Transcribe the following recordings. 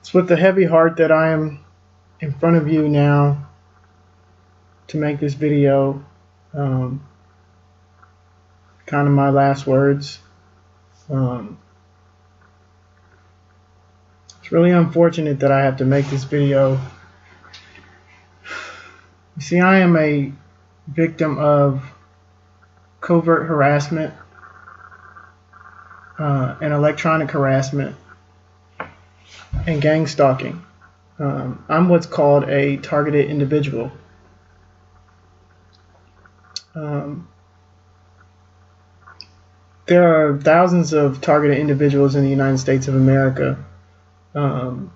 It's with a heavy heart that I am in front of you now to make this video. Kind of my last words. It's really unfortunate that I have to make this video. You see, I am a victim of covert harassment and electronic harassment and gang stalking. I'm what's called a targeted individual. There are thousands of targeted individuals in the United States of America, and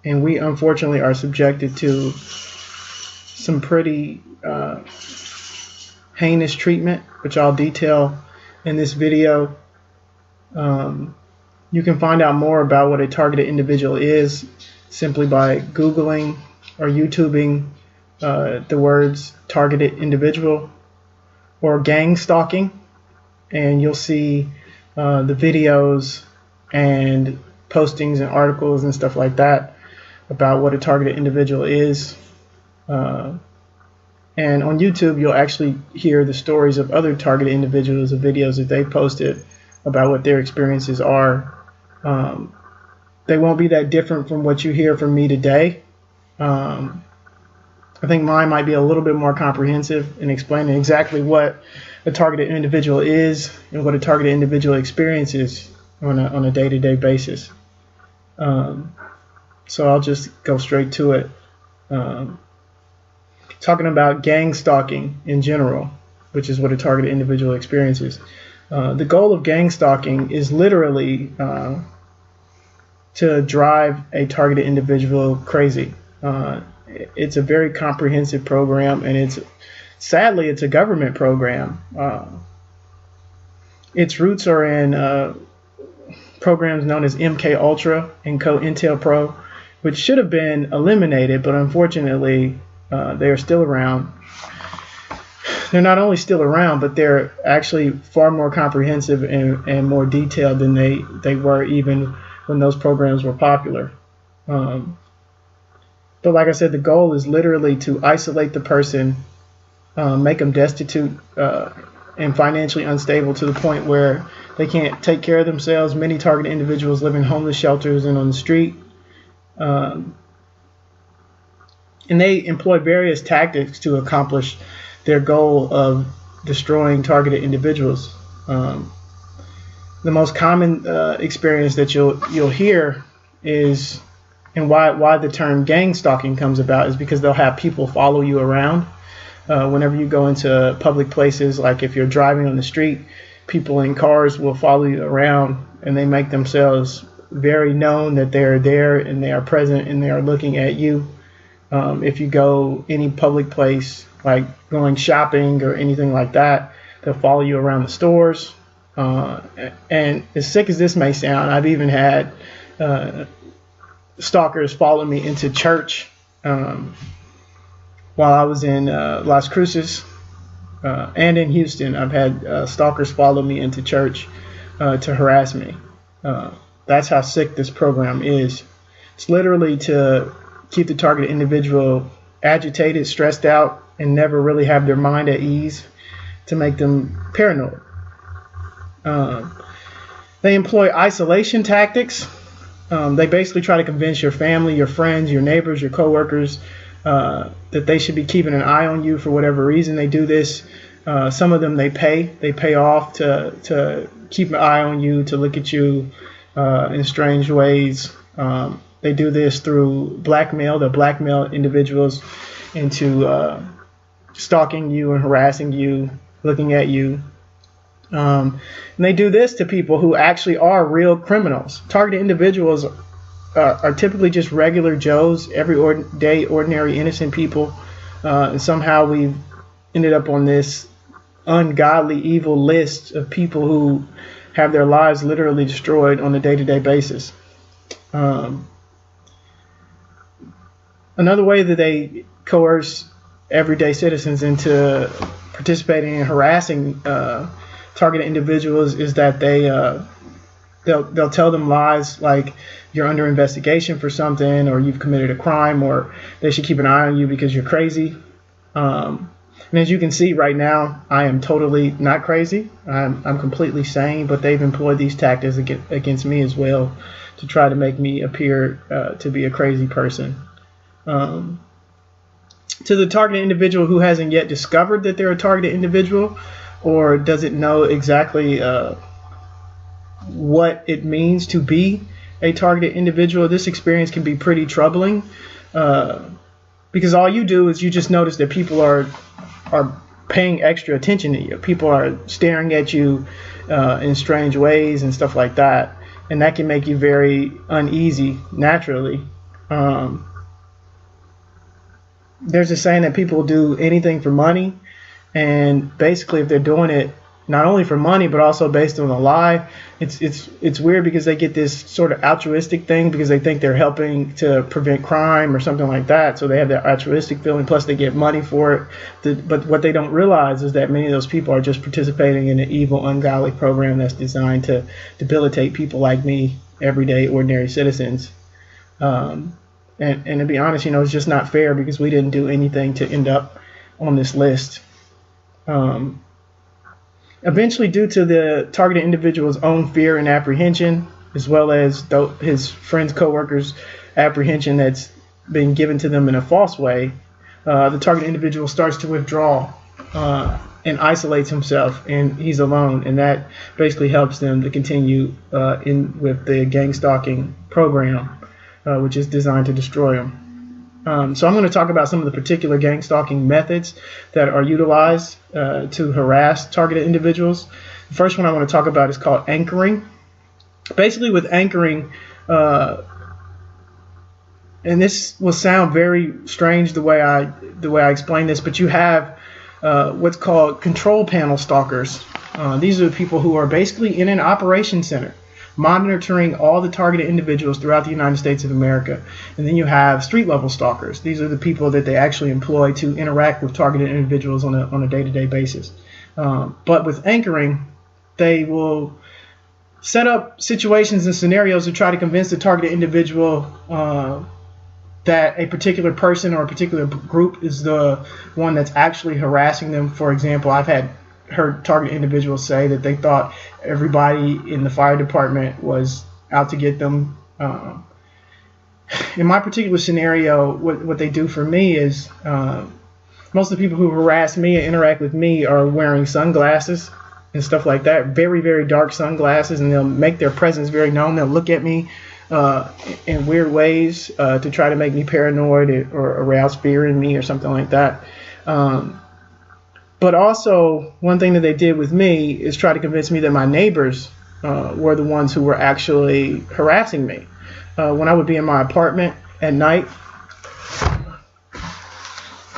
we unfortunately are subjected to some pretty heinous treatment, which I'll detail in this video. You can find out more about what a targeted individual is simply by Googling or YouTubing the words targeted individual or gang stalking, and you'll see the videos and postings and articles and stuff like that about what a targeted individual is. And on YouTube, you'll actually hear the stories of other targeted individuals, the videos that they posted about what their experiences are. They won't be that different from what you hear from me today. I think mine might be a little bit more comprehensive in explaining exactly what a targeted individual is and what a targeted individual experiences on a day-to-day basis. So I'll just go straight to it. Talking about gang stalking in general, which is what a targeted individual experiences. The goal of gang stalking is literally to drive a targeted individual crazy. It's a very comprehensive program, and sadly it's a government program. Its roots are in programs known as MK Ultra and COINTELPRO, which should have been eliminated, but unfortunately they are still around. They're not only still around, but they're actually far more comprehensive and more detailed than they were even when those programs were popular. But like I said, the goal is literally to isolate the person, make them destitute and financially unstable to the point where they can't take care of themselves. Many targeted individuals live in homeless shelters and on the street. And they employ various tactics to accomplish their goal of destroying targeted individuals. The most common experience that you'll hear is, and why the term gang stalking comes about, is because they'll have people follow you around. Whenever you go into public places, like if you're driving on the street, people in cars will follow you around, and they make themselves very known that they're there and they are present and they are looking at you. If you go any public place, like going shopping or anything like that, they'll follow you around the stores. And as sick as this may sound, I've even had stalkers follow me into church while I was in Las Cruces and in Houston. I've had stalkers follow me into church to harass me. That's how sick this program is. It's literally to keep the targeted individual agitated, stressed out, and never really have their mind at ease, to make them paranoid. They employ isolation tactics. They basically try to convince your family, your friends, your neighbors, your coworkers that they should be keeping an eye on you for whatever reason. They do this. Some of them they pay off to keep an eye on you, to look at you in strange ways. They do this through blackmail. They blackmail individuals into stalking you and harassing you, looking at you. And they do this to people who actually are real criminals. Targeted individuals are typically just regular Joes, everyday, ordinary, innocent people. And somehow we've ended up on this ungodly, evil list of people who have their lives literally destroyed on a day-to-day basis. Another way that they coerce everyday citizens into participating in harassing targeted individuals is that they they'll tell them lies like you're under investigation for something, or you've committed a crime, or they should keep an eye on you because you're crazy. And as you can see right now, I am totally not crazy. I'm completely sane, but they've employed these tactics against me as well to try to make me appear to be a crazy person. To the targeted individual who hasn't yet discovered that they're a targeted individual, or doesn't know exactly what it means to be a targeted individual, this experience can be pretty troubling, because all you do is you just notice that people are paying extra attention to you. People are staring at you in strange ways and stuff like that, and that can make you very uneasy naturally. There's a saying that people do anything for money, and basically if they're doing it not only for money but also based on a lie, it's weird, because they get this sort of altruistic thing because they think they're helping to prevent crime or something like that, so they have that altruistic feeling, plus they get money for it. But what they don't realize is that many of those people are just participating in an evil, ungodly program that's designed to debilitate people like me, everyday ordinary citizens. And to be honest, it's just not fair, because we didn't do anything to end up on this list. Eventually, due to the targeted individual's own fear and apprehension, as well as his friends, coworkers' apprehension that's been given to them in a false way, the targeted individual starts to withdraw and isolates himself, and he's alone, and that basically helps them to continue with the GangStalking program, which is designed to destroy them. So I'm going to talk about some of the particular GangStalking methods that are utilized to harass targeted individuals. The first one I want to talk about is called anchoring. Basically, with anchoring, and this will sound very strange the way I explain this, but you have what's called control panel stalkers. These are the people who are basically in an operations center, monitoring all the targeted individuals throughout the United States of America. And then you have street level stalkers. These are the people that they actually employ to interact with targeted individuals on a day-to-day basis. But with anchoring, they will set up situations and scenarios to try to convince the targeted individual that a particular person or a particular group is the one that's actually harassing them. For example, I've heard target individuals say that they thought everybody in the fire department was out to get them. In my particular scenario, what they do for me is most of the people who harass me and interact with me are wearing sunglasses and stuff like that, very, very dark sunglasses, and they'll make their presence very known. They'll look at me in weird ways to try to make me paranoid or arouse fear in me or something like that. But also, one thing that they did with me is try to convince me that my neighbors were the ones who were actually harassing me. When I would be in my apartment at night,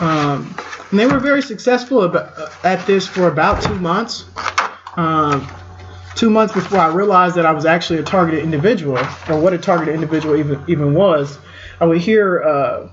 and they were very successful at this for about 2 months. 2 months before I realized that I was actually a targeted individual, or what a targeted individual even was. I would hear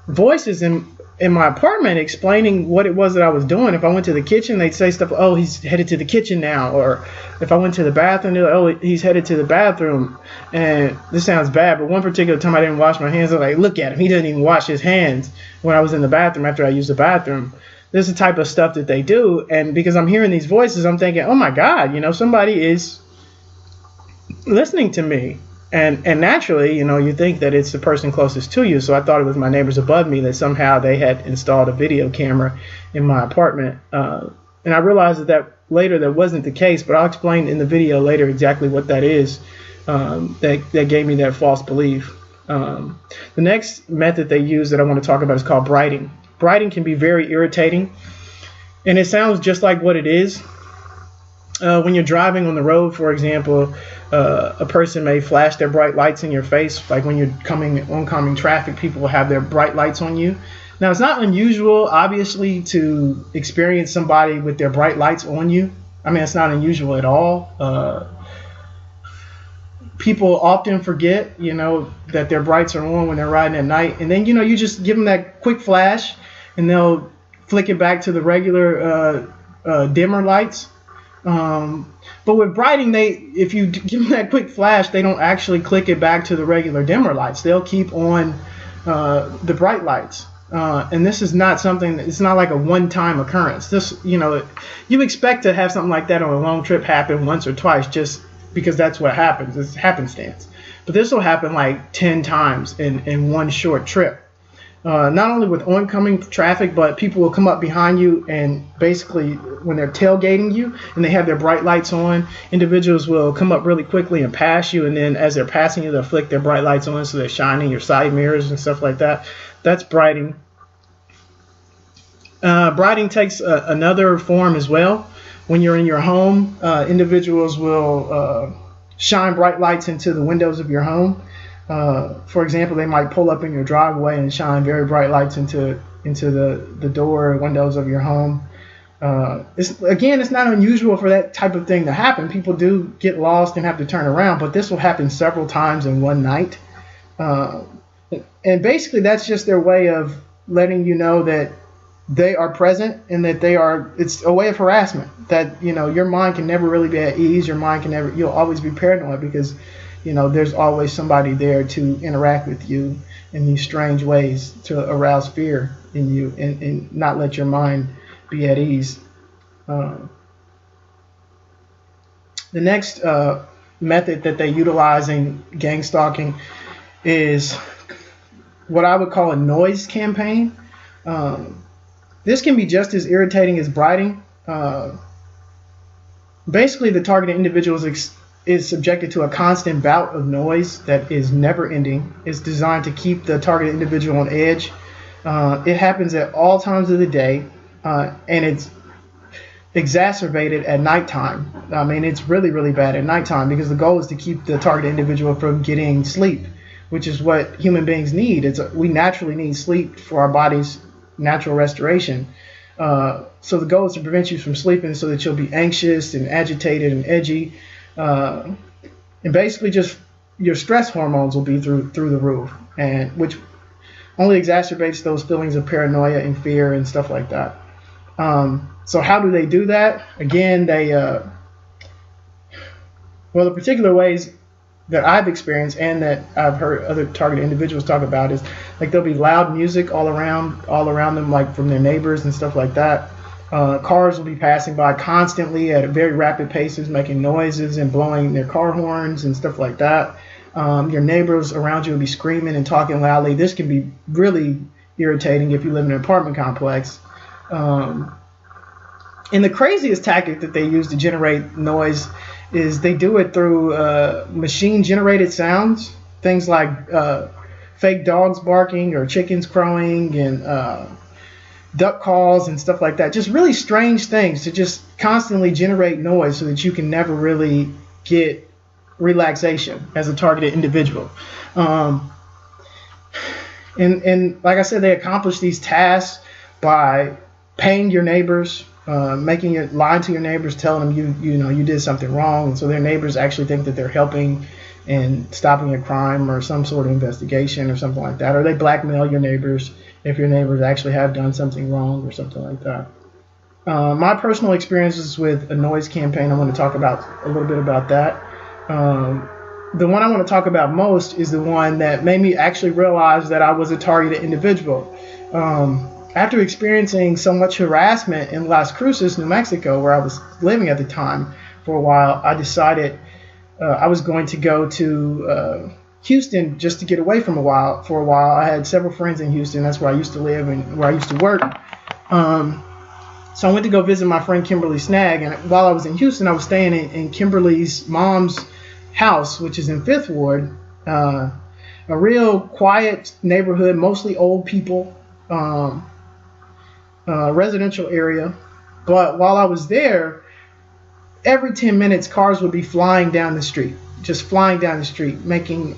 voices in my apartment explaining what it was that I was doing. If I went to the kitchen, they'd say stuff, oh, he's headed to the kitchen now. Or if I went to the bathroom, they're like, oh, he's headed to the bathroom. And this sounds bad, but one particular time I didn't wash my hands, I was like, look at him. He doesn't even wash his hands when I was in the bathroom after I used the bathroom. This is the type of stuff that they do. And because I'm hearing these voices, I'm thinking, oh my God, somebody is listening to me. And naturally, you think that it's the person closest to you. So I thought it was my neighbors above me, that somehow they had installed a video camera in my apartment. And I realized that later that wasn't the case, but I'll explain in the video later exactly what that is that gave me that false belief. The next method they use that I want to talk about is called brighting. Brighting can be very irritating, and it sounds just like what it is. When you're driving on the road, for example, a person may flash their bright lights in your face. Like when you're oncoming traffic, people will have their bright lights on you. Now, it's not unusual, obviously, to experience somebody with their bright lights on you. I mean, it's not unusual at all. People often forget, that their brights are on when they're riding at night. And then, you just give them that quick flash, and they'll flick it back to the regular dimmer lights. But with brighting, if you give them that quick flash, they don't actually click it back to the regular dimmer lights. They'll keep on the bright lights. And this is not something, it's not like a one-time occurrence. This, you expect to have something like that on a long trip happen once or twice just because that's what happens. It's happenstance. But this will happen like 10 times in one short trip. Not only with oncoming traffic, but people will come up behind you and basically when they're tailgating you and they have their bright lights on, individuals will come up really quickly and pass you, and then as they're passing you, they'll flick their bright lights on so they're shining your side mirrors and stuff like that. That's brighting. Brighting takes another form as well. When you're in your home, individuals will shine bright lights into the windows of your home. For example, they might pull up in your driveway and shine very bright lights into the door or windows of your home. It's not unusual for that type of thing to happen. People do get lost and have to turn around, but this will happen several times in one night. And basically that's just their way of letting you know that they are present and that it's a way of harassment, that, your mind can never really be at ease. Your mind you'll always be paranoid because, there's always somebody there to interact with you in these strange ways to arouse fear in you and not let your mind be at ease. The next method that they utilize in gang stalking is what I would call a noise campaign. This can be just as irritating as brighting. Basically, the targeted individual is subjected to a constant bout of noise that is never ending. It's designed to keep the targeted individual on edge. It happens at all times of the day, and it's exacerbated at nighttime. I mean, it's really, really bad at nighttime because the goal is to keep the targeted individual from getting sleep, which is what human beings need. We naturally need sleep for our body's natural restoration. So the goal is to prevent you from sleeping so that you'll be anxious and agitated and edgy. And basically just your stress hormones will be through the roof, and which only exacerbates those feelings of paranoia and fear and stuff like that. So how do they do that? Again, the particular ways that I've experienced and that I've heard other targeted individuals talk about is like there'll be loud music all around them, like from their neighbors and stuff like that. Cars will be passing by constantly at very rapid paces, making noises and blowing their car horns and stuff like that. Your neighbors around you will be screaming and talking loudly. This can be really irritating if you live in an apartment complex. And the craziest tactic that they use to generate noise is they do it through machine-generated sounds, things like fake dogs barking or chickens crowing and duck calls and stuff like that. Just really strange things to just constantly generate noise so that you can never really get relaxation as a targeted individual. And like I said, they accomplish these tasks by paying your neighbors, making it lie to your neighbors, telling them you did something wrong, and so their neighbors actually think that they're helping and stopping a crime or some sort of investigation or something like that, or they blackmail your neighbors if your neighbors actually have done something wrong or something like that. My personal experiences with a noise campaign, I want to talk about a little bit about that. The one I want to talk about most is the one that made me actually realize that I was a targeted individual. After experiencing so much harassment in Las Cruces, New Mexico, where I was living at the time for a while, I decided I was going to go to Houston just to get away for a while. I had several friends in Houston. That's where I used to live and where I used to work. So I went to go visit my friend Kimberly Snag, and while I was in Houston, I was staying in Kimberly's mom's house, which is in Fifth Ward, a real quiet neighborhood, mostly old people. Residential area. But while I was there, every 10 minutes cars would be flying down the street, making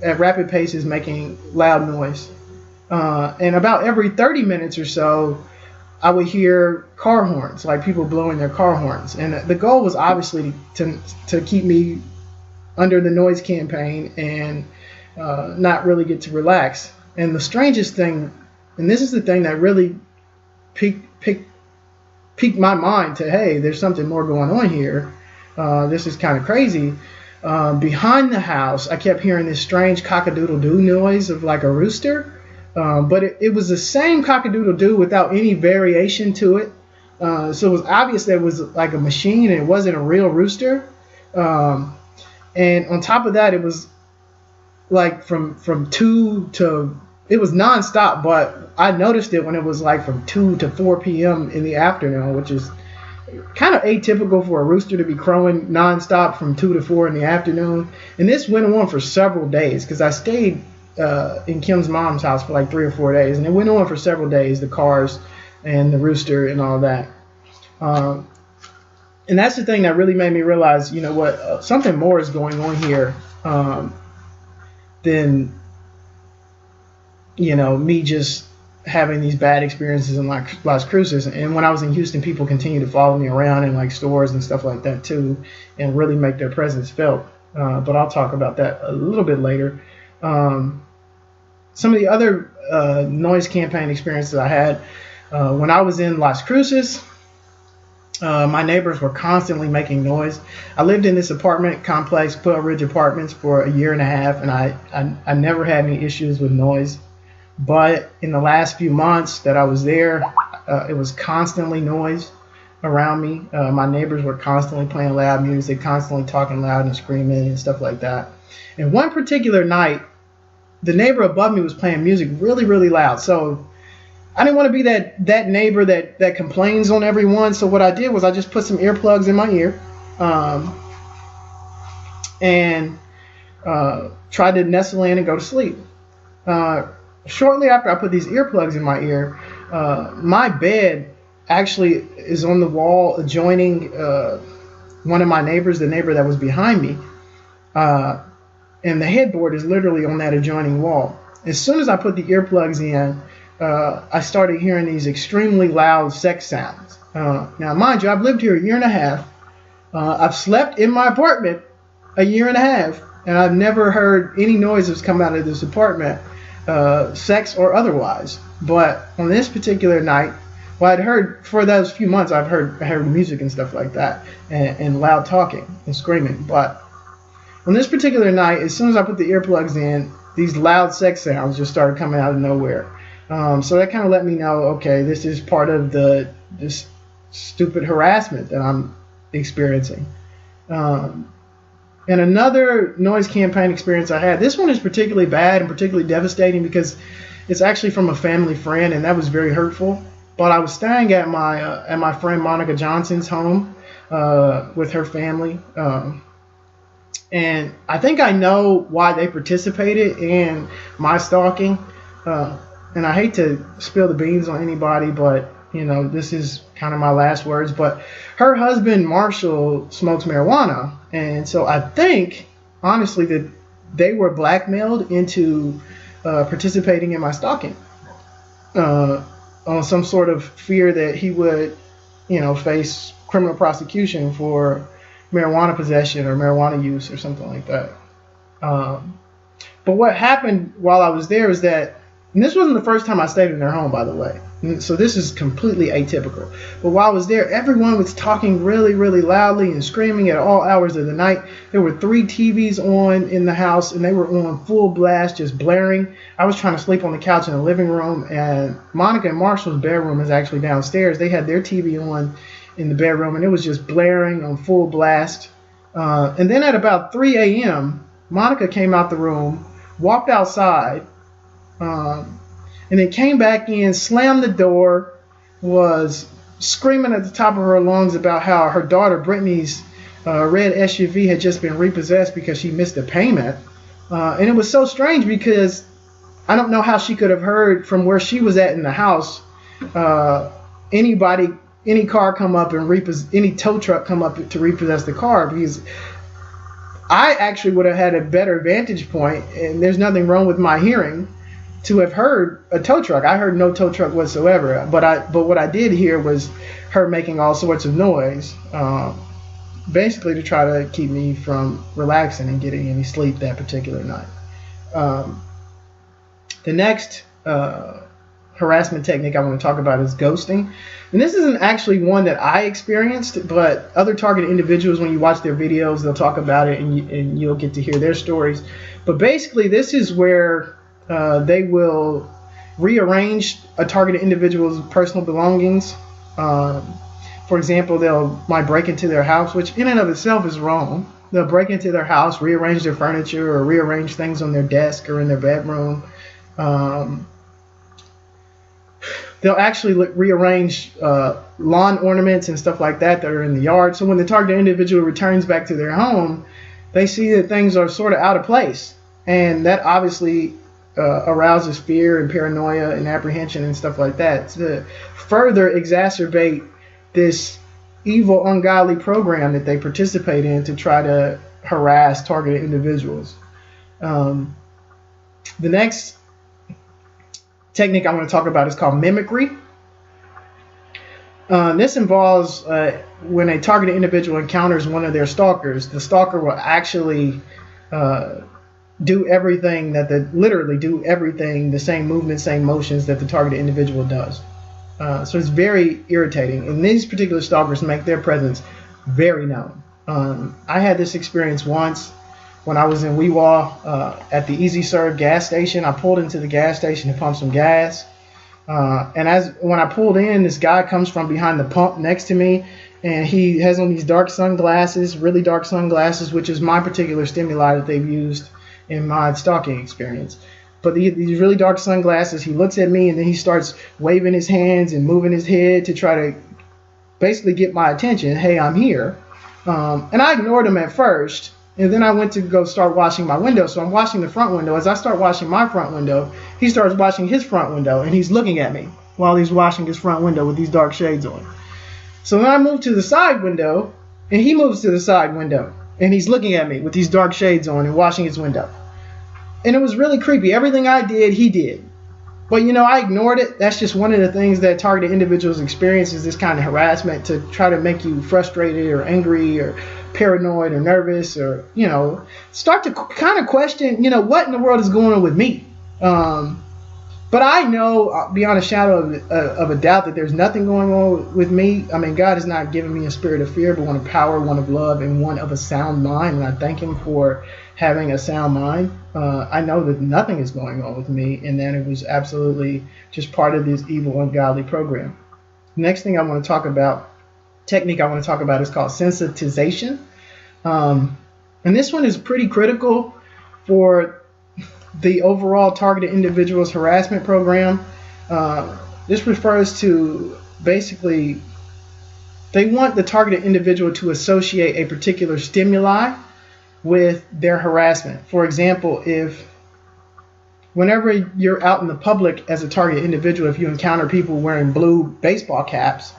at rapid paces, making loud noise. And about every 30 minutes or so, I would hear car horns, like people blowing their car horns. And the goal was obviously to keep me under the noise campaign and not really get to relax. And the strangest thing, and this is the thing that really piqued my mind to, hey, there's something more going on here. this is kind of crazy. Behind the house, I kept hearing this strange cock-a-doodle-doo noise of like a rooster. But it was the same cock-a-doodle-doo without any variation to it. So it was obvious that it was like a machine and it wasn't a real rooster. And on top of that, it was like from 2 to, it was nonstop, but I noticed it when it was like from 2 to 4 p.m. in the afternoon, which is kind of atypical for a rooster to be crowing nonstop from 2 to 4 in the afternoon. And this went on for several days because I stayed in Kim's mom's house for like 3 or 4 days, and it went on for several days, the cars and the rooster and all that. And that's the thing that really made me realize, you know what, something more is going on here than, you know, me just having these bad experiences in like Las Cruces. And when I was in Houston, people continue to follow me around in like stores and stuff like that too, and really make their presence felt. But I'll talk about that a little bit later. Some of the other noise campaign experiences I had when I was in Las Cruces, my neighbors were constantly making noise. I lived in this apartment complex, Quail Ridge Apartments, for a year and a half, and I never had any issues with noise. But in the last few months that I was there, it was constantly noise around me. My neighbors were constantly playing loud music, constantly talking loud and screaming and stuff like that. And one particular night, the neighbor above me was playing music really, really loud. So I didn't want to be that neighbor that complains on everyone. So what I did was I just put some earplugs in my ear and tried to nestle in and go to sleep. Shortly after I put these earplugs in my ear, my bed actually is on the wall adjoining one of my neighbors, the neighbor that was behind me. And the headboard is literally on that adjoining wall. As soon as I put the earplugs in, I started hearing these extremely loud sex sounds. Now, mind you, I've lived here a year and a half. I've slept in my apartment a year and a half, and I've never heard any noises come out of this apartment, sex or otherwise. But on this particular night, well, I'd heard for those few months, I heard music and stuff like that, and loud talking and screaming. But on this particular night, as soon as I put the earplugs in, these loud sex sounds just started coming out of nowhere. So that kind of let me know, okay, this is part of this stupid harassment that I'm experiencing. And another noise campaign experience I had, this one is particularly bad and particularly devastating because it's actually from a family friend, and that was very hurtful. But I was staying at my friend Monica Johnson's home with her family. And I think I know why they participated in my stalking. And I hate to spill the beans on anybody, but, you know, this is kind of my last words. But her husband, Marshall, smokes marijuana. And so I think, honestly, that they were blackmailed into participating in my stalking on some sort of fear that he would, you know, face criminal prosecution for marijuana possession or marijuana use or something like that. But what happened while I was there is that, and this wasn't the first time I stayed in their home, by the way, so this is completely atypical. But while I was there, everyone was talking really, really loudly and screaming at all hours of the night. There were 3 TVs on in the house, and they were on full blast, just blaring. I was trying to sleep on the couch in the living room, and Monica and Marshall's bedroom is actually downstairs. They had their TV on in the bedroom, and it was just blaring on full blast. And then at about 3 a.m., Monica came out the room, walked outside, and then came back in, slammed the door, was screaming at the top of her lungs about how her daughter Brittany's red SUV had just been repossessed because she missed a payment. And it was so strange because I don't know how she could have heard from where she was at in the house any car come up and any tow truck come up to repossess the car, because I actually would have had a better vantage point, and there's nothing wrong with my hearing, to have heard a tow truck. I heard no tow truck whatsoever, but what I did hear was her making all sorts of noise, basically to try to keep me from relaxing and getting any sleep that particular night. The next harassment technique I want to talk about is ghosting. And this isn't actually one that I experienced, but other targeted individuals, when you watch their videos, they'll talk about it, and you'll get to hear their stories. But basically, this is where they will rearrange a targeted individual's personal belongings. For example, might break into their house, which in and of itself is wrong. They'll break into their house, rearrange their furniture, or rearrange things on their desk or in their bedroom. They'll actually rearrange lawn ornaments and stuff like that are in the yard. So when the targeted individual returns back to their home, they see that things are sort of out of place. And that obviously arouses fear and paranoia and apprehension and stuff like that to further exacerbate this evil, ungodly program that they participate in to try to harass targeted individuals. The next technique I want to talk about is called mimicry. This involves when a targeted individual encounters one of their stalkers, the stalker will actually do everything literally do everything, the same movements, same motions that the targeted individual does. So it's very irritating. And these particular stalkers make their presence very known. I had this experience once when I was in Weewaw at the Easy Serve gas station. I pulled into the gas station to pump some gas. And when I pulled in, this guy comes from behind the pump next to me, and he has on these dark sunglasses, really dark sunglasses, which is my particular stimuli that they've used in my stalking experience. But these really dark sunglasses, he looks at me, and then he starts waving his hands and moving his head to try to basically get my attention. Hey, I'm here. And I ignored him at first, and then I went to go start washing my window. So I'm washing the front window. As I start washing my front window, he starts washing his front window, and he's looking at me while he's washing his front window with these dark shades on. So then I move to the side window, and he moves to the side window, and he's looking at me with these dark shades on and washing his window. And it was really creepy. Everything I did, he did. But, I ignored it. That's just one of the things that targeted individuals experience, is this kind of harassment to try to make you frustrated or angry or paranoid or nervous, or, start to kind of question, what in the world is going on with me. But I know beyond a shadow of a doubt that there's nothing going on with me. I mean, God has not given me a spirit of fear, but one of power, one of love, and one of a sound mind. And I thank him for having a sound mind. I know that nothing is going on with me, and that it was absolutely just part of this evil, ungodly program. The next thing technique I want to talk about is called sensitization. And this one is pretty critical for the overall targeted individuals harassment program. This refers to basically they want the targeted individual to associate a particular stimuli with their harassment. For example, whenever you're out in the public as a targeted individual, if you encounter people wearing blue baseball caps,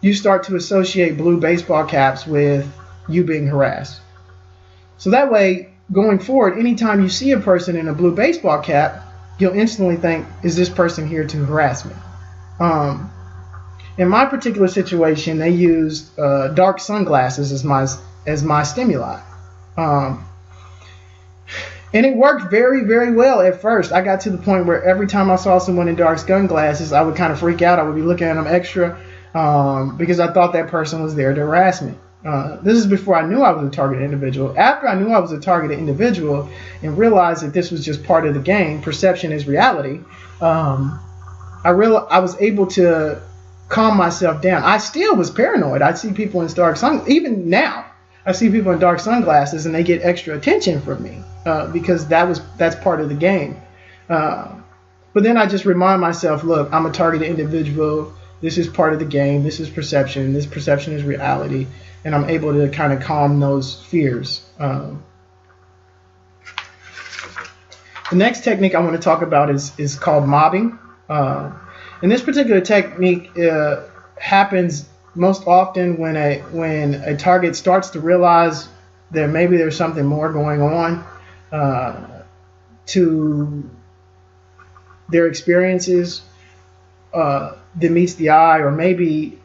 you start to associate blue baseball caps with you being harassed. So that way, going forward, anytime you see a person in a blue baseball cap, you'll instantly think, is this person here to harass me? In my particular situation, they used dark sunglasses as my stimuli. And it worked very, very well at first. I got to the point where every time I saw someone in dark sunglasses, I would kind of freak out. I would be looking at them extra because I thought that person was there to harass me. This is before I knew I was a targeted individual. After I knew I was a targeted individual and realized that this was just part of the game, perception is reality, I was able to calm myself down. I still was paranoid. I'd see people in dark sunglasses. Even now, I see people in dark sunglasses and they get extra attention from me because that's part of the game. But then I just remind myself, look, I'm a targeted individual. This is part of the game. This is perception. This perception is reality. And I'm able to kind of calm those fears. The next technique I want to talk about is called mobbing. And this particular technique happens most often when a target starts to realize that maybe there's something more going on to their experiences that meets the eye, or maybe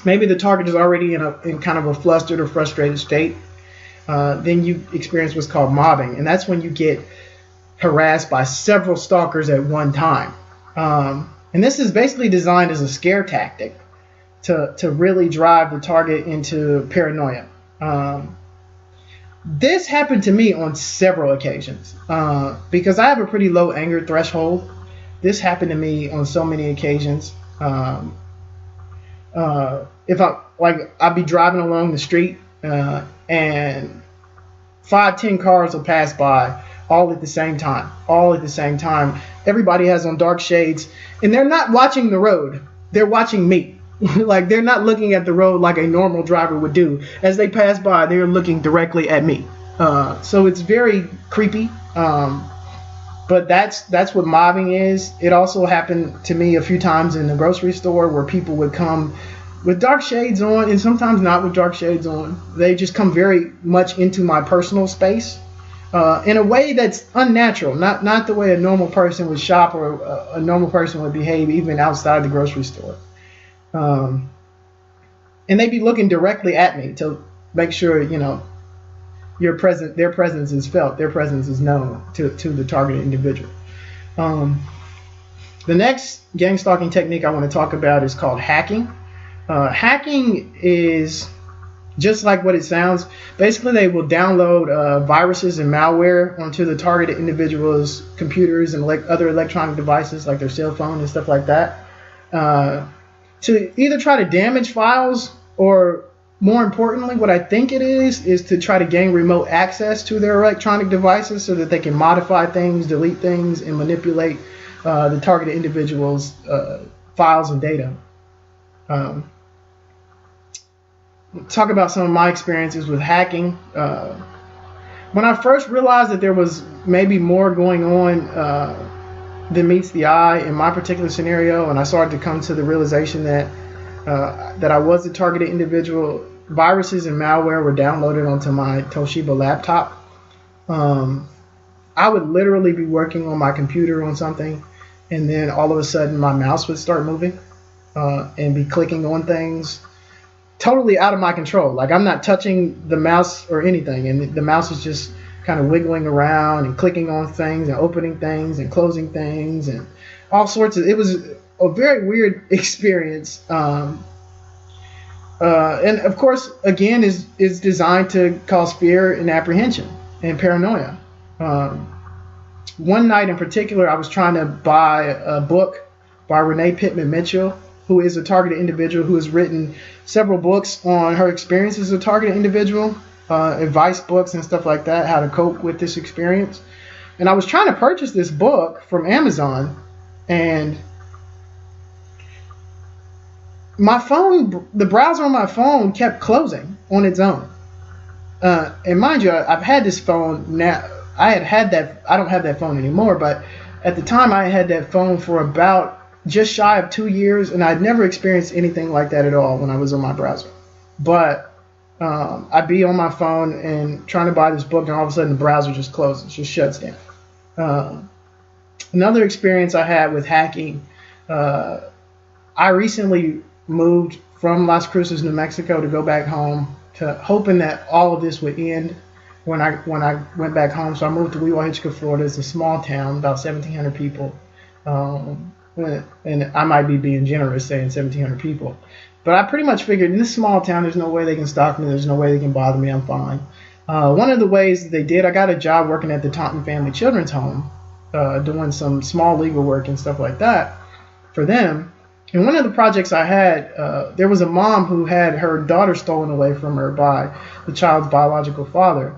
the target is already in kind of a flustered or frustrated state. Then you experience what's called mobbing, and that's when you get harassed by several stalkers at one time. And this is basically designed as a scare tactic to really drive the target into paranoia. This happened to me on several occasions because I have a pretty low anger threshold. This happened to me on so many occasions. If I'd be driving along the street and 5-10 cars will pass by all at the same time. Everybody has on dark shades, and they're not watching the road. They're watching me. Like, they're not looking at the road like a normal driver would do. As they pass by, they're looking directly at me. So it's very creepy. But that's what mobbing is. It also happened to me a few times in the grocery store where people would come with dark shades on, and sometimes not with dark shades on. They just come very much into my personal space in a way that's unnatural, not the way a normal person would shop or a normal person would behave even outside the grocery store. And they'd be looking directly at me to make sure, their presence is felt, their presence is known to the targeted individual. The next gang stalking technique I want to talk about is called hacking. Hacking is just like what it sounds. Basically, they will download viruses and malware onto the targeted individual's computers and other electronic devices like their cell phone and stuff like that, to either try to damage files or, more importantly, what I think it is to try to gain remote access to their electronic devices so that they can modify things, delete things, and manipulate the targeted individual's files and data. Talk about some of my experiences with hacking. When I first realized that there was maybe more going on than meets the eye in my particular scenario, and I started to come to the realization that I was a targeted individual, viruses and malware were downloaded onto my Toshiba laptop. I would literally be working on my computer on something, and then all of a sudden my mouse would start moving and be clicking on things totally out of my control. Like, I'm not touching the mouse or anything, and the mouse is just kind of wiggling around and clicking on things and opening things and closing things and all sorts of. It was a very weird experience. And of course, again, is designed to cause fear and apprehension and paranoia. One night in particular, I was trying to buy a book by Renee Pittman Mitchell, who is a targeted individual who has written several books on her experience as a targeted individual, advice books and stuff like that, how to cope with this experience. And I was trying to purchase this book from Amazon, and my phone, the browser on my phone kept closing on its own. And mind you, I've had this phone now. I don't have that phone anymore, but at the time I had that phone for about just shy of 2 years, and I'd never experienced anything like that at all when I was on my browser. But I'd be on my phone and trying to buy this book, and all of a sudden the browser just closes, just shuts down. Another experience I had with hacking, I recently moved from Las Cruces, New Mexico to go back home, hoping that all of this would end when I went back home. So I moved to Weehawken, Florida. It's a small town, about 1,700 people. And I might be being generous saying 1,700 people. But I pretty much figured in this small town, there's no way they can stalk me. There's no way they can bother me. I'm fine. One of the ways that they did, I got a job working at the Taunton Family Children's Home, doing some small legal work and stuff like that for them. And one of the projects I had, there was a mom who had her daughter stolen away from her by the child's biological father,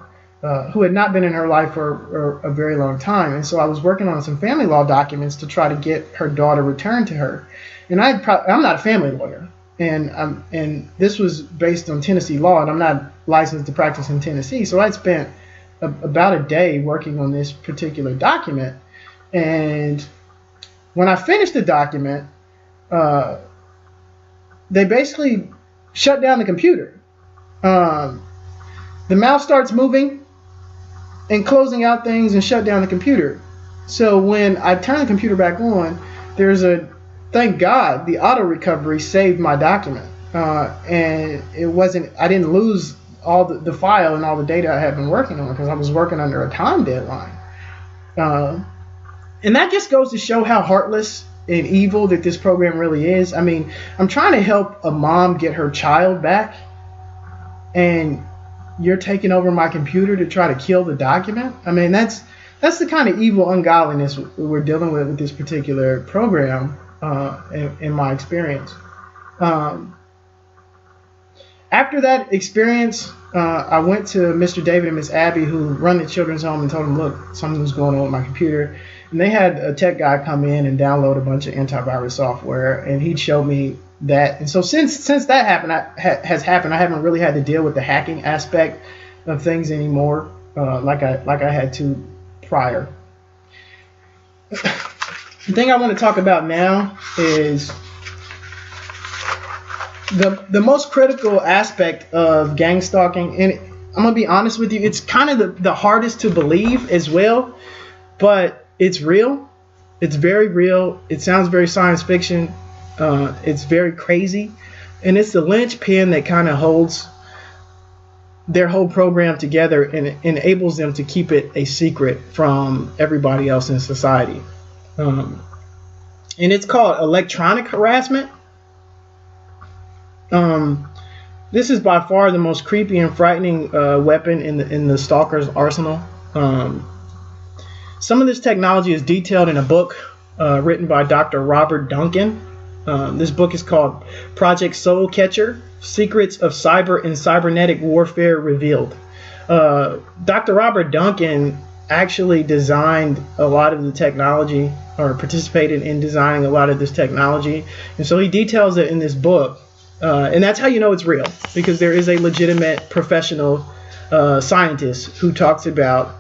who had not been in her life for a very long time. And so I was working on some family law documents to try to get her daughter returned to her. And I'm not a family lawyer, and this was based on Tennessee law, and I'm not licensed to practice in Tennessee. So I'd spent about a day working on this particular document. And when I finished the document, they basically shut down the computer. The mouse starts moving and closing out things and shut down the computer. So when I turn the computer back on, thank God, the auto recovery saved my document. And I didn't lose all the file and all the data I had been working on because I was working under a time deadline. And that just goes to show how heartless and evil that this program really is. I mean, I'm trying to help a mom get her child back, and you're taking over my computer to try to kill the document. I mean, that's the kind of evil ungodliness we're dealing with this particular program, in my experience. After that experience, I went to Mr. David and Miss Abby, who run the children's home, and told them, look, something's going on with my computer. And they had a tech guy come in and download a bunch of antivirus software, and he'd show me that. And so since that happened, has happened, I haven't really had to deal with the hacking aspect of things anymore, like I had to prior. The thing I want to talk about now is the most critical aspect of gang stalking, and I'm gonna be honest with you, it's kind of the hardest to believe as well, but it's real. It's very real. It sounds very science fiction. It's very crazy, and it's the linchpin that kind of holds their whole program together and enables them to keep it a secret from everybody else in society. And it's called electronic harassment. This is by far the most creepy and frightening weapon in the stalker's arsenal. Some of this technology is detailed in a book written by Dr. Robert Duncan. This book is called Project Soul Catcher: Secrets of Cyber and Cybernetic Warfare Revealed. Dr. Robert Duncan actually designed a lot of the technology, or participated in designing a lot of this technology. And so he details it in this book. And that's how you know it's real, because there is a legitimate professional scientist who talks about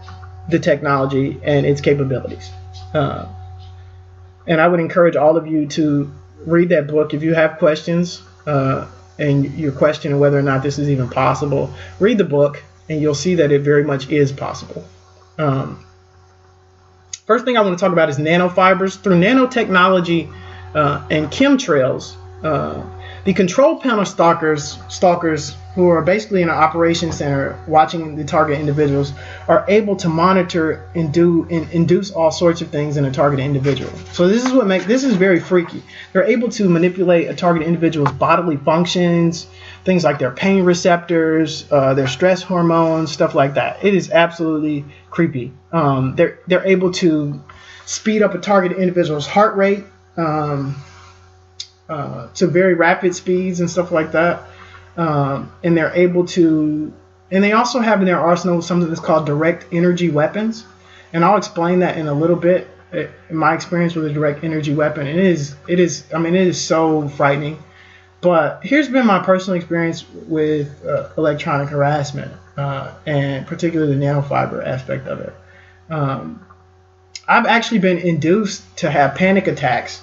the technology and its capabilities. And I would encourage all of you to read that book. If you have questions and you're questioning whether or not this is even possible, read the book and you'll see that it very much is possible. First thing I want to talk about is nanofibers. Through nanotechnology and chemtrails, the control panel stalkers who are basically in an operations center watching the target individuals are able to monitor and induce all sorts of things in a targeted individual. So this is very freaky. They're able to manipulate a targeted individual's bodily functions, things like their pain receptors, their stress hormones, stuff like that. It is absolutely creepy. They're able to speed up a targeted individual's heart rate to very rapid speeds and stuff like that. And they're able to, and they also have in their arsenal something that's called direct energy weapons. And I'll explain that in a little bit. In my experience with a direct energy weapon, it is so frightening. But here's been my personal experience with electronic harassment, and particularly the nanofiber aspect of it. I've actually been induced to have panic attacks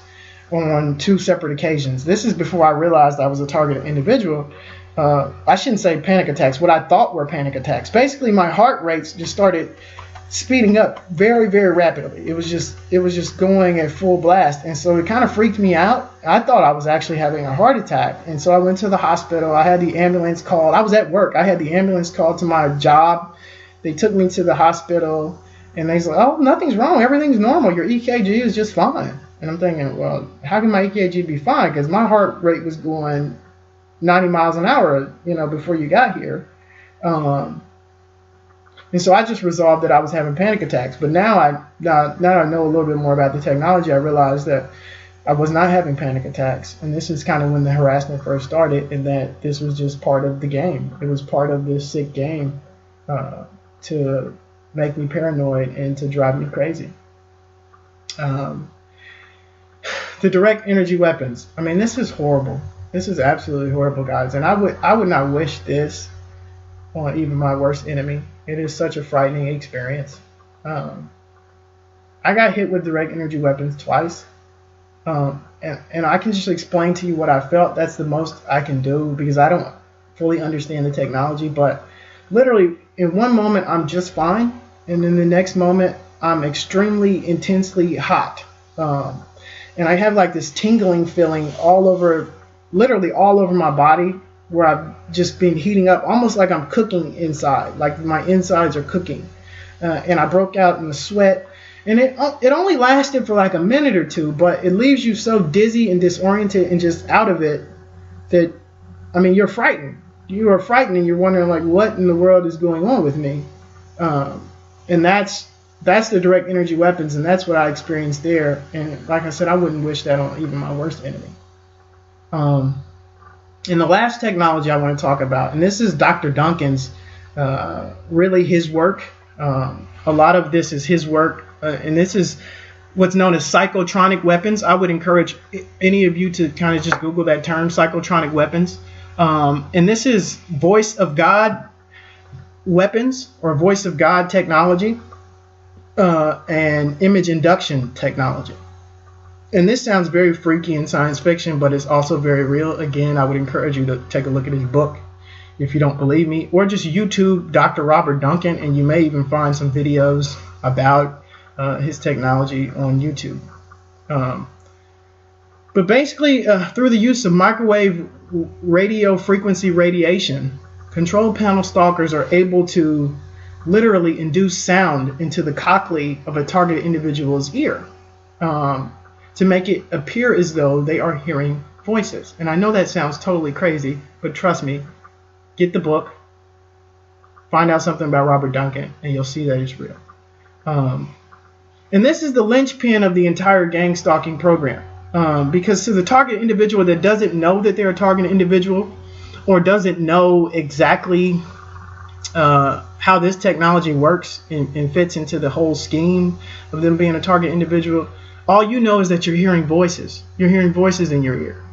on 2 separate occasions. This is before I realized I was a targeted individual. I shouldn't say panic attacks, what I thought were panic attacks. Basically, my heart rates just started speeding up very, very rapidly. It was just going at full blast. And so it kind of freaked me out. I thought I was actually having a heart attack. And so I went to the hospital. I had the ambulance called. I was at work. I had the ambulance called to my job. They took me to the hospital, and they said, oh, nothing's wrong. Everything's normal. Your EKG is just fine. And I'm thinking, well, how can my EKG be fine? Because my heart rate was going 90 miles an hour, before you got here. And so I just resolved that I was having panic attacks. But now I know a little bit more about the technology. I realized that I was not having panic attacks. And this is kind of when the harassment first started, and that this was just part of the game. It was part of this sick game to make me paranoid and to drive me crazy. The direct energy weapons. I mean, this is horrible. This is absolutely horrible, guys. And I would not wish this on even my worst enemy. It is such a frightening experience. I got hit with direct energy weapons twice. And I can just explain to you what I felt. That's the most I can do, because I don't fully understand the technology. But literally, in one moment, I'm just fine. And in the next moment, I'm extremely intensely hot. And I have like this tingling feeling literally all over my body, where I've just been heating up, almost like I'm cooking inside, like my insides are cooking. And I broke out in a sweat, And it only lasted for like a minute or two, but it leaves you so dizzy and disoriented and just out of it that, I mean, you're frightened. You are frightened and you're wondering, like, what in the world is going on with me? And that's the direct energy weapons, and that's what I experienced there. And like I said, I wouldn't wish that on even my worst enemy. And the last technology I want to talk about, and this is Dr. Duncan's, really his work. A lot of this is his work, and this is what's known as psychotronic weapons. I would encourage any of you to kind of just Google that term, psychotronic weapons. And this is voice of God weapons, or voice of God technology, and image induction technology. And this sounds very freaky in science fiction, but it's also very real. Again, I would encourage you to take a look at his book if you don't believe me, or just YouTube Dr. Robert Duncan, and you may even find some videos about his technology on YouTube. But basically, through the use of microwave radio frequency radiation, control panel stalkers are able to literally induce sound into the cochlea of a targeted individual's ear, to make it appear as though they are hearing voices. And I know that sounds totally crazy, but trust me, get the book, find out something about Robert Duncan, and you'll see that it's real. And this is the linchpin of the entire gang stalking program. Because to the target individual that doesn't know that they're a target individual, or doesn't know exactly how this technology works and fits into the whole scheme of them being a target individual, all you know is that you're hearing voices. You're hearing voices in your ear.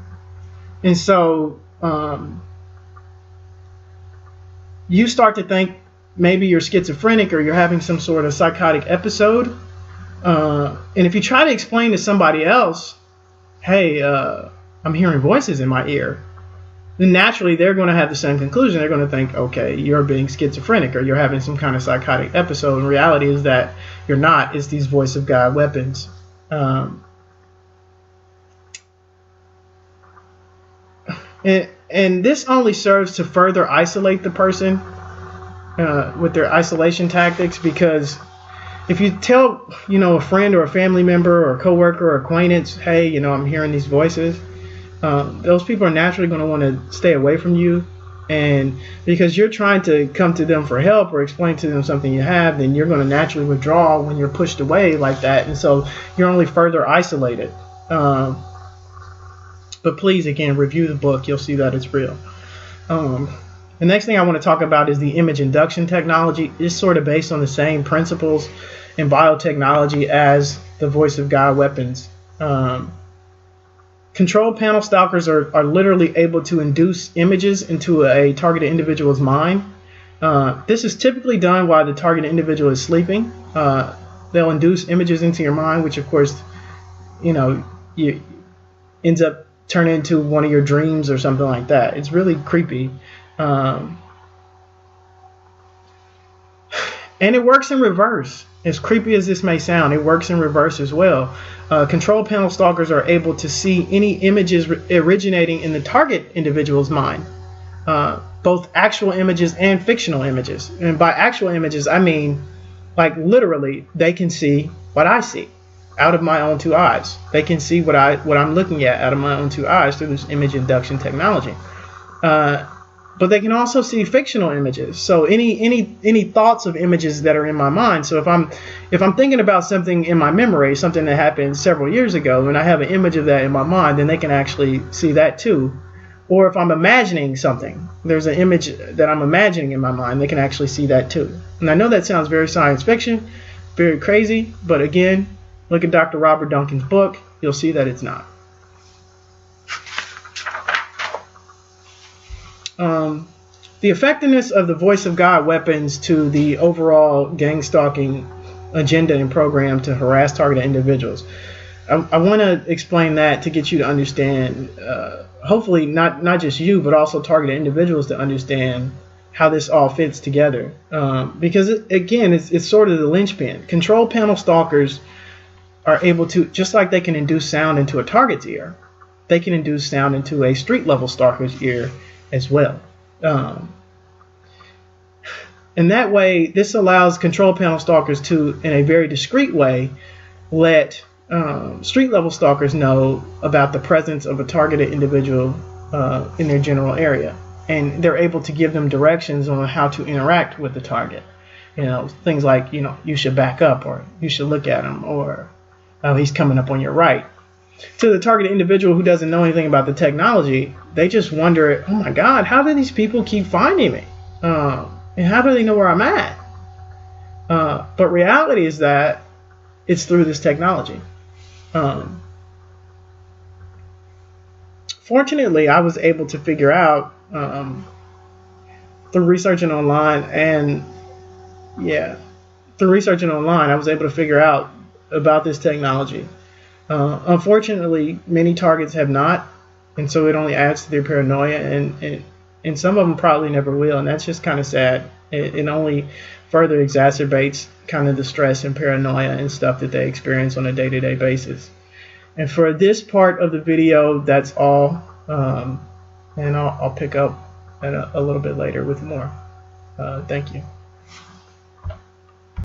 And so you start to think maybe you're schizophrenic or you're having some sort of psychotic episode. And if you try to explain to somebody else, hey, I'm hearing voices in my ear, then naturally they're going to have the same conclusion. They're going to think, okay, you're being schizophrenic or you're having some kind of psychotic episode. And reality is that you're not. It's these voice of God weapons. And this only serves to further isolate the person with their isolation tactics, because if you tell, a friend or a family member or a coworker or acquaintance, hey, I'm hearing these voices, those people are naturally going to want to stay away from you. And because you're trying to come to them for help or explain to them something you have, then you're going to naturally withdraw when you're pushed away like that. And so you're only further isolated. But please, again, review the book. You'll see that it's real. The next thing I want to talk about is the image induction technology. It's sort of based on the same principles in biotechnology as the voice of God weapons. Control panel stalkers are literally able to induce images into a targeted individual's mind. This is typically done while the targeted individual is sleeping. They'll induce images into your mind, which of course, ends up turning into one of your dreams or something like that. It's really creepy. And it works in reverse. As creepy as this may sound, it works in reverse as well. Control panel stalkers are able to see any images originating in the target individual's mind, both actual images and fictional images. And by actual images, I mean, like literally, they can see what I see out of my own two eyes. They can see what I'm looking at out of my own two eyes through this image induction technology. But they can also see fictional images. So any thoughts of images that are in my mind. So if I'm thinking about something in my memory, something that happened several years ago, and I have an image of that in my mind, then they can actually see that too. Or if I'm imagining something, there's an image that I'm imagining in my mind, they can actually see that too. And I know that sounds very science fiction, very crazy, but again, look at Dr. Robert Duncan's book. You'll see that it's not. The effectiveness of the voice of God weapons to the overall gang stalking agenda and program to harass targeted individuals. I want to explain that to get you to understand, hopefully not just you, but also targeted individuals to understand how this all fits together. Because it's sort of the linchpin. Control panel stalkers are able to, just like they can induce sound into a target's ear, they can induce sound into a street level stalker's ear as well. And that way, this allows control panel stalkers to, in a very discreet way, let street level stalkers know about the presence of a targeted individual in their general area. And they're able to give them directions on how to interact with the target. You know, things like, you know, you should back up, or you should look at him, or he's coming up on your right. To the targeted individual who doesn't know anything about the technology, they just wonder, oh my God, how do these people keep finding me? And how do they know where I'm at? But reality is that it's through this technology. Fortunately, I was able to figure out through researching online, I was able to figure out about this technology. Unfortunately, many targets have not, and so it only adds to their paranoia, and some of them probably never will, and that's just kind of sad. It only further exacerbates kind of the stress and paranoia and stuff that they experience on a day-to-day basis. And for this part of the video, that's all, and I'll pick up a little bit later with more. Thank you.